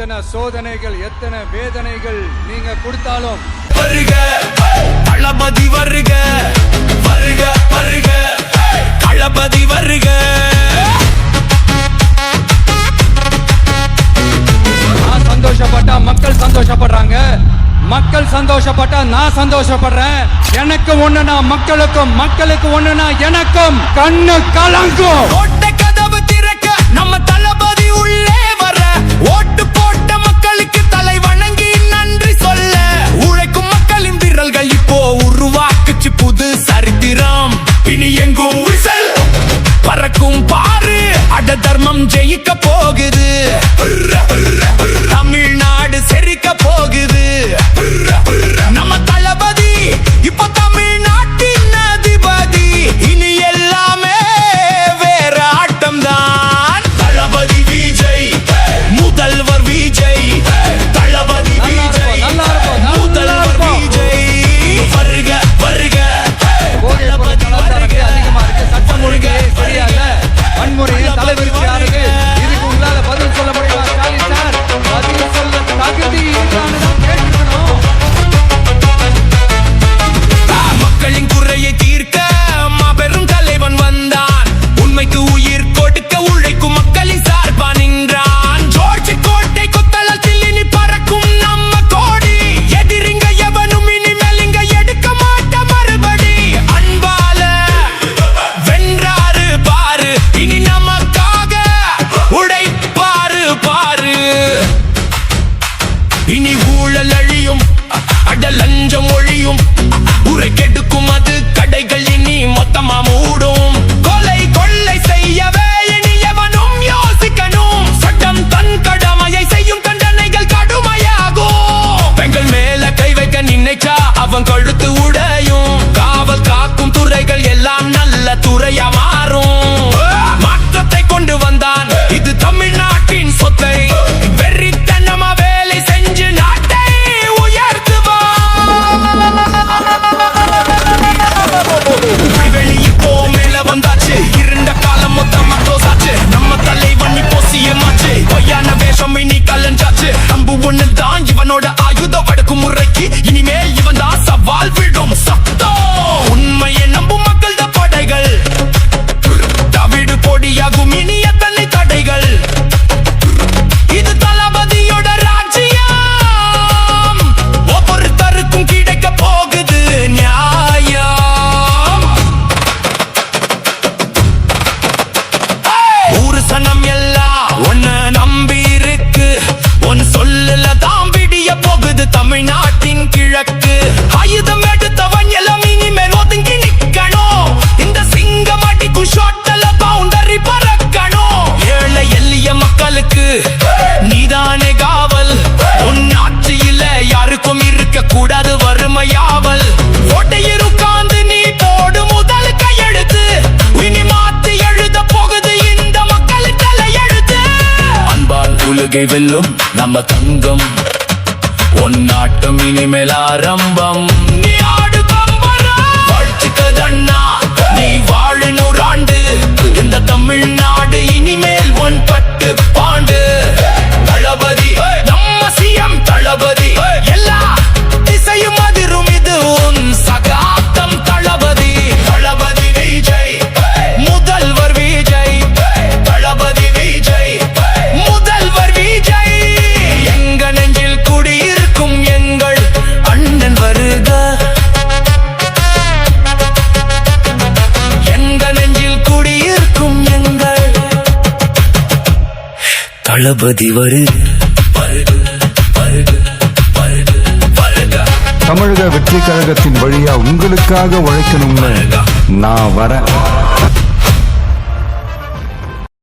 எத்தனை சோதனைகள் எத்தனை வேதனைகள் நீங்க கொடுத்தாலும் வருக தளபதி வருக வருக வருக தளபதி வருக. நான் சந்தோஷப்பட்டா மக்கள் சந்தோஷப்படுறாங்க, மக்கள் சந்தோஷப்பட்டா நான் சந்தோஷப்படுறேன். எனக்கு ஒண்ணுனா மக்களுக்கும், மக்களுக்கு ஒண்ணுனா எனக்கும் கண்ணு கலங்கும். கதவு திறக்க நம்ம தளபதி உள்ளே வர, ஓட்டு போட்ட மக்களுக்கு தலை வணங்கி நன்றி சொல்ல, உழைக்கும் மக்களின் விரல்கள் இப்போ உருவாக்குச்சு புது சரித்திரம். இனி எங்கும் விசில் பறக்கும் பாரு, அட தர்மம் ஜெயிக்க போகுது, தமிழ்நாடு செரிக்க போகுது. நம்ம தளபதி இப்போ தமிழ்நாட்டின் அதிபதி, இனி எல்லாமே வேற ஆட்டம் தான். தளபதி விஜய் முதல்வர் விஜய், தளபதி விஜய் முதல்வர் விஜய், வருக வருக. அதிகமா இருக்கு, சட்டம் ஒழுங்கு சரியா இல்ல, வன்முறையின் தலைவருக்கு யாருக்கு? இதுக்கு உங்களால பதில் சொல்ல முடியுமா ஸ்டாலின் சார்? பதில் சொல்ல தகுதி இருக்கான்னு தான் கேட்டுக்கணும். மக்களின் குறையை தீர்க்க மாபெரும் தலைவன் வந்தான், உண்மைக்கு உயிர் கொடுக்க உழைக்கும் மக்களின் சார்பா நின்றான். ஜோர்ஜ் கோட்டை கொத்தளத்தில் இனி பறக்கும் நம்ம கோடி, எதிரிங்க எவனும் இனிமேல் இங்க எடுக்க மாட்ட மறுபடி. அன்பால வென்றாரு பாரு, இனி நமக்காக உழைப்பாரு பாரு. இனி ஊழல் அழியும், அட லஞ்சம் ஒழியும், உரை கெடுக்கும் அது கடைகள் இனி மொத்தமா மூடும். கொலை கொள்ளை செய்யவே இனி எவனும் யோசிக்கணும், சட்டம் தன் கடமையை செய்யும், தண்டனைகள் கடுமையாகும். பெண்கள் மேல கை வைக்க நினைச்சா அவன் கழுத்து உடையும், காவல் காக்கும் துறைகள் எல்லாம் நல்ல துறையா மாறும். மாற்றத்தை கொண்டு வந்தான், இது தமிழ்நாட்டின் சொத்தை, வெறித்தனமா வேலை செஞ்சு நாட்டை உயர்த்துவான். வெளியிப்போ மேல வந்தாச்சு, இருண்ட காலம் மொத்தமா தோசாச்சு, நம்ம தலைவன் இப்போ சிஎம்மாச்சு, பொய்யான வேஷம் இனி கலஞ்சாச்சு. அம்பு ஒண்ணு தான் இவனோட ஆயுதம், வடக்கும் முறைக்கு இனிமேல் இவன் தான் சவால் விடும் சத்தம். உண்மையை நம்பும் மக்கள் தான் படைகள், தவிடு பொடியாகும் இனி எத்தனை தடைகள். இது தளபதியோட ராஜ்யம், ஒவ்வொருத்தருக்கும் கிடைக்க போகுது நியாயம். ஊரு சனம் எல்லாம் ஒன்ன நம்பி இருக்கு, ஒன்னு சொல்லல தான் விடிய போகுது தமிழ்நாட்டின் கிழக்கு. ஆயுதம் எடுத்தவன் எல்லாம் இனிமேல் ஒதுங்கி நிக்கணும், இந்த சிங்கம் அடிக்கும் ஷாட்ல பவுண்டரி பறக்கணும். ஏழை எளிய மக்களுக்கு நீதானே காவல், உன் ஆட்சியில யாருக்கும் இருக்க கூடாது வறுமையாவல். ஓட்டையில் உட்கார்ந்து நீ போடு முதல் கையெழுத்து, இனி மாத்தி எழுத போகுது இந்த மக்களின் தலையெழுத்து. அன்பால் உலகை வெல்லும் நம்ம தங்கம், உன் நாட்டம் இனிமேல் ஆரம்பம். நீ ஆடு கம்பரம் வாழ்த்துக்கதண்ணா, நீ வாழு நூறாண்டு, இந்த தமிழ்நாடு இனிமேல் உன் பட்டு பாண்டு. தளபதி நம்ம சிஎம் தளபதி, எல்லா திசையும் அதிரும் இது உன் சகாப்தம் தளபதி. தளபதி விஜய் முதல்வர் விஜய், தளபதி விஜய் முதல்வர் விஜய், எங்க நெஞ்சில் குடியிருக்கும் எங்கள் அண்ணன் வருக, எங்க நெஞ்சில் குடியிருக்கும் எங்கள் தளபதி வருக. தமிழக வெற்றி கழகத்தின் வழியா உங்களுக்காக உழைக்கணும்னு நான் வரேன்.